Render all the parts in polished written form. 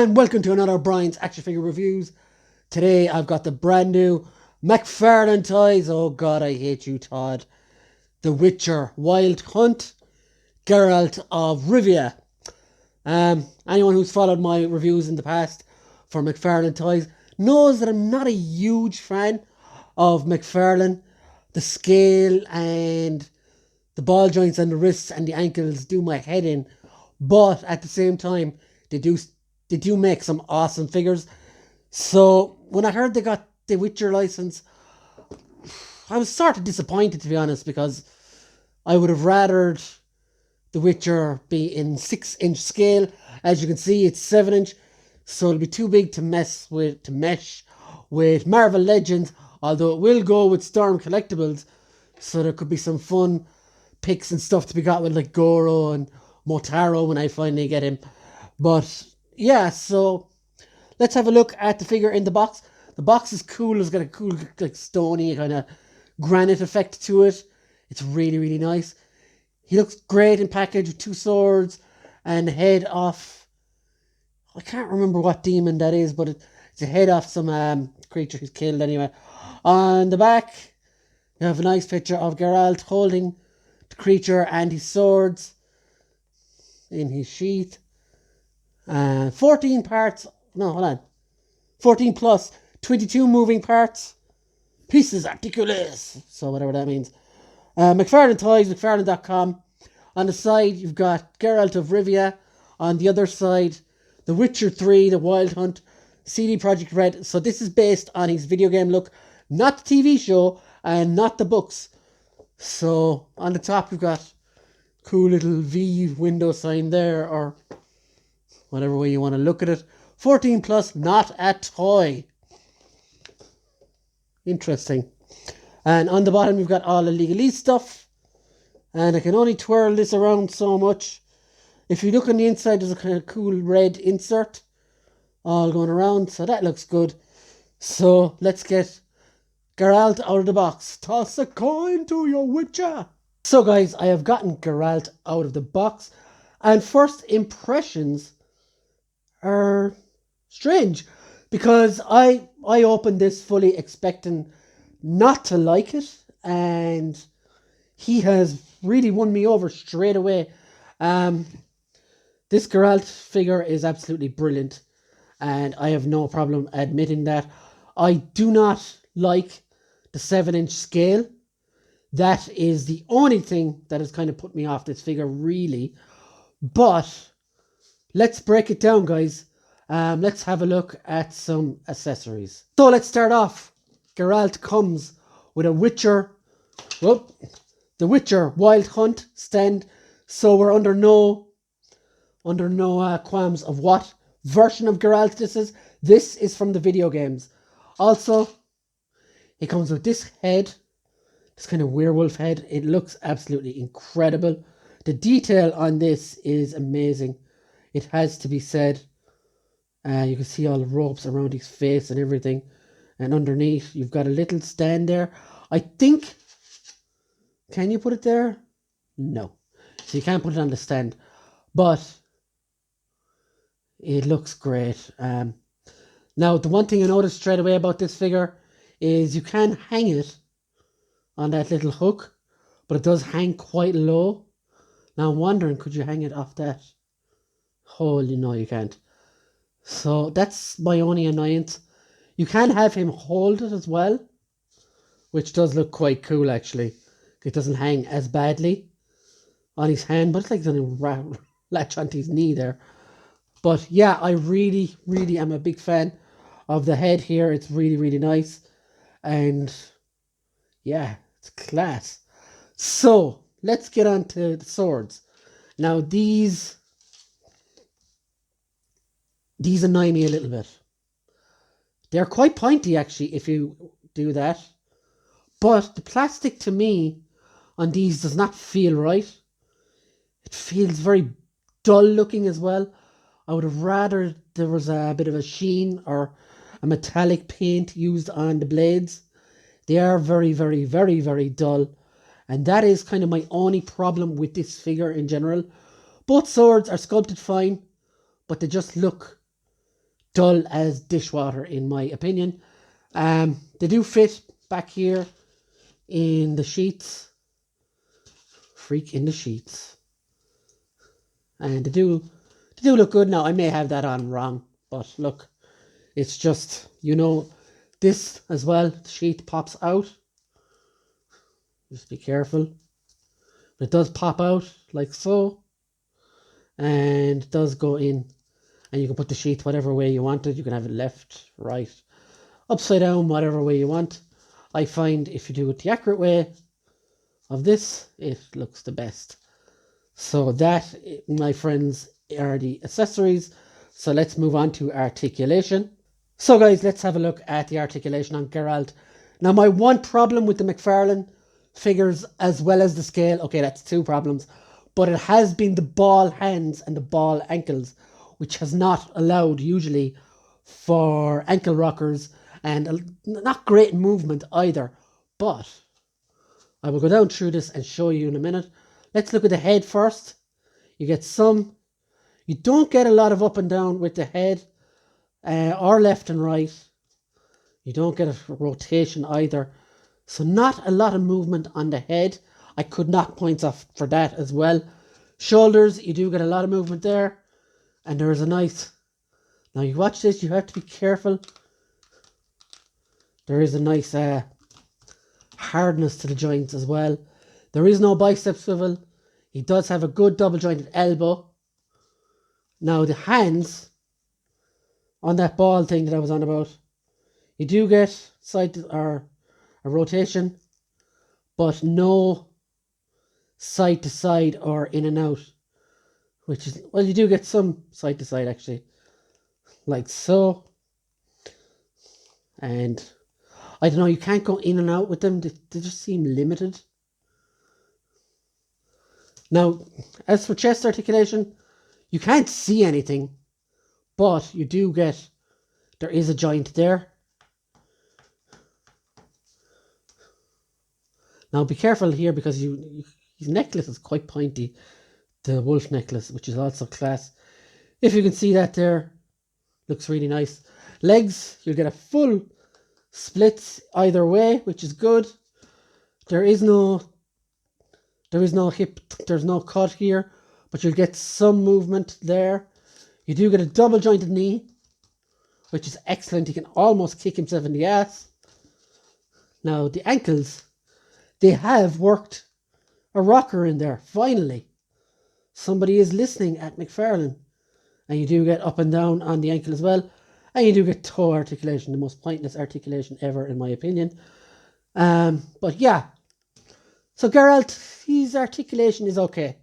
and welcome to another Brian's Action Figure Reviews. Today I've got the brand new Mcfarlane toys. Oh god, I hate you, Todd. The Witcher Wild Hunt, Geralt of Rivia. Anyone who's followed my reviews in the past for Mcfarlane toys knows that I'm not a huge fan of Mcfarlane. The scale and the ball joints and the wrists and the ankles do my head in, but at the same time they do make some awesome figures. So when I heard they got the Witcher license, I was sort of disappointed, to be honest, because I would have rathered the Witcher be in 6-inch scale. As you can see, it's 7-inch, so it'll be too big to mesh with Marvel Legends, although it will go with Storm Collectibles, so there could be some fun picks and stuff to be got with like Goro and Motaro when I finally get him. But yeah, so let's have a look at the figure in the box. The box is cool. It's got a cool, like, stony kind of granite effect to it. It's really, really nice. He looks great in package with 2 swords and head off. I can't remember what demon that is, but it's a head off some creature he's killed anyway. On the back, you have a nice picture of Geralt holding the creature and his swords in his sheath. 14 parts. No, hold on. 14 plus 22 moving parts. Pieces articulés. So whatever that means. Mcfarlane Toys, Mcfarlane.com. On the side, you've got Geralt of Rivia. On the other side, The Witcher 3, The Wild Hunt, CD Projekt Red. So this is based on his video game look, not the TV show and not the books. So on the top, you've got cool little V window sign there, or whatever way you want to look at it. 14 plus, not a toy. Interesting. And on the bottom, you've got all the legalese stuff. And I can only twirl this around so much. If you look on the inside, there's a kind of cool red insert all going around. So that looks good. So let's get Geralt out of the box. Toss a coin to your Witcher. So guys, I have gotten Geralt out of the box. And first impressions are strange, because I opened this fully expecting not to like it, and he has really won me over straight away. This Geralt figure is absolutely brilliant, and I have no problem admitting that. I do not like the 7-inch scale. That is the only thing that has kind of put me off this figure, really. But let's break it down, guys. Let's have a look at some accessories. So let's start off. Geralt comes with a Witcher, the Witcher Wild Hunt stand. So we're under no qualms of what version of Geralt this is. This is from the video games. Also, he comes with this head, this kind of werewolf head. It looks absolutely incredible. The detail on this is amazing. It has to be said. You can see all the ropes around his face and everything. And underneath, you've got a little stand there. I think... Can you put it there? No. So you can't put it on the stand. But it looks great. Now, the one thing I noticed straight away about this figure is you can hang it on that little hook. But it does hang quite low. Now, I'm wondering, could you hang it off that hole? No, you can't. So that's my only annoyance. You can have him hold it as well, which does look quite cool, actually. It doesn't hang as badly on his hand, but it's like it's going to latch onto his knee there. But yeah, I really, really am a big fan of the head here. It's really, really nice. And yeah, it's class. So let's get on to the swords. Now these annoy me a little bit. They're quite pointy, actually, if you do that. But the plastic, to me, on these does not feel right. It feels very dull looking as well. I would have rather there was a bit of a sheen or a metallic paint used on the blades. They are very, very, very, very dull. And that is kind of my only problem with this figure in general. Both swords are sculpted fine, but they just look dull as dishwater in my opinion. They do fit back here in the sheets. Freak in the sheets. And they do look good. Now, I may have that on wrong, but look, it's just, you know, this as well, the sheet pops out. Just be careful. But it does pop out like so. And it does go in. And you can put the sheet whatever way you want it. You can have it left, right, upside down, whatever way you want. I find if you do it the accurate way of this, it looks the best. So that, my friends, are the accessories. So let's move on to articulation. So guys, let's have a look at the articulation on Geralt. Now, my one problem with the Mcfarlane figures as well as the scale, okay, that's two problems, but it has been the ball hands and the ball ankles, which has not allowed usually for ankle rockers and not great movement either. But I will go down through this and show you in a minute. Let's look at the head first. You don't get a lot of up and down with the head, or left and right. You don't get a rotation either. So not a lot of movement on the head. I could knock points off for that as well. Shoulders, you do get a lot of movement there. And there's a nice... Now you watch this, you have to be careful. There is a nice hardness to the joints as well. There is no bicep swivel. He does have a good double jointed elbow. Now the hands on that ball thing that I was on about, you do get side or a rotation, but no side to side or in and out, which is, well, you do get some side to side actually, like so. And I don't know, you can't go in and out with them. They just seem limited. Now, as for chest articulation, you can't see anything, but you do get, there is a joint there. Now be careful here because his necklace is quite pointy, the wolf necklace, which is also class. If you can see that there, looks really nice. Legs, you'll get a full split either way, which is good. There is no hip, there's no cut here, but you'll get some movement there. You do get a double jointed knee, which is excellent. He can almost kick himself in the ass. Now the ankles, they have worked a rocker in there, finally. Somebody is listening at Mcfarlane. And you do get up and down on the ankle as well. And you do get toe articulation, the most pointless articulation ever in my opinion. But yeah. So Geralt, his articulation is okay.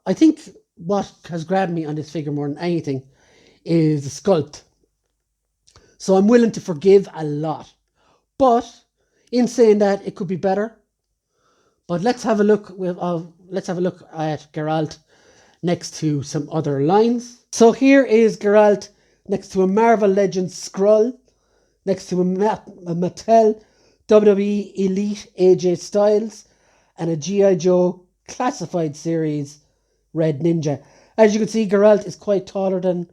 I think what has grabbed me on this figure more than anything is the sculpt. So I'm willing to forgive a lot. But in saying that, it could be better. But let's have a look at Geralt next to some other lines. So here is Geralt next to a Marvel Legends Skrull, next to a Mattel WWE Elite AJ Styles, and a G.I. Joe Classified Series Red Ninja. As you can see, Geralt is quite taller than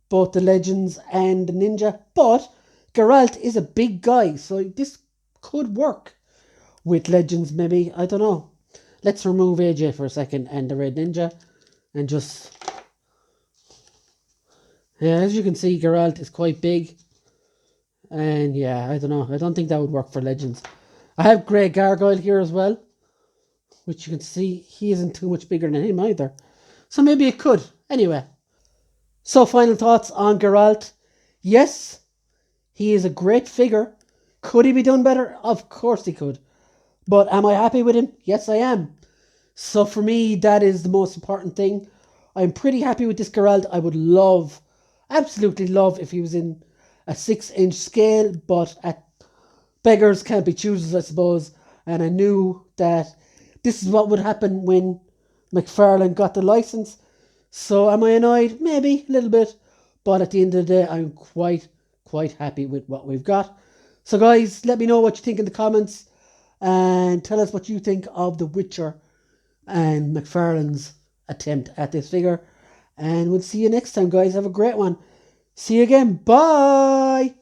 both the Legends and the Ninja, but Geralt is a big guy, so this could work with Legends maybe. I don't know. Let's remove AJ for a second and the Red Ninja and just... Yeah, as you can see, Geralt is quite big. And yeah, I don't know. I don't think that would work for Legends. I have Grey Gargoyle here as well, which you can see he isn't too much bigger than him either. So maybe it could. Anyway. So final thoughts on Geralt. Yes, he is a great figure. Could he be done better? Of course he could. But am I happy with him? Yes, I am. So for me, that is the most important thing. I'm pretty happy with this Geralt. I would love, absolutely love, if he was in a 6-inch scale, but at beggars can't be choosers, I suppose. And I knew that this is what would happen when Mcfarlane got the license. So am I annoyed? Maybe a little bit. But at the end of the day, I'm quite happy with what we've got. So guys, let me know what you think in the comments. And tell us what you think of The Witcher and Mcfarlane's attempt at this figure. And we'll see you next time, guys. Have a great one. See you again. Bye.